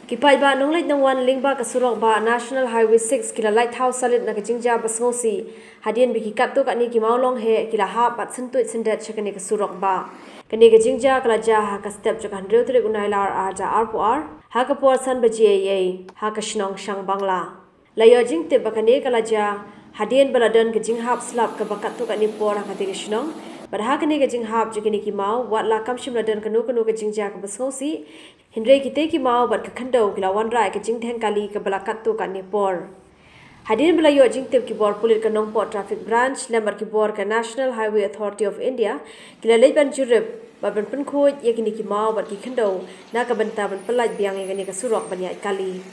Ki Paidbah nong Lait Thaw lingba ka Surok ba National Highway 6 kila Lait Thaw salit na ka Jingjia Basngewsih hadian biki kapto ka ni ki Mawlong he kila hap at sentuit sendet chakani ka Surok ba. Kani ka Jingjia kala ja ha ka step chakan reu trik unai lar ar ja ar pu ar ha ka por san ba GAA ha ka shnong shang bangla. Layo jing tip ba kani kala ja hadian baladan ka jing hap slap ka bakat to ka ni por ha ka ti shnong. Padahal kini ka jing hap jikini ki mau wat la kam shim ladan kanu ka Jingjia ka Basngewsih hindre kite ki mau bat ka khandau kila wan rai ka jing theng kali ka balakat tu ka ni por. Hadin belayo jing tip ki bor pulit ka nongpot traffic branch lembar ki bor ka National Highway Authority of India kila leit ban jurib ba ban pen khoj ye kini ki mau bat ki khandau na ka banta ban pelaj biang ye kini ka Surok ban ya kali.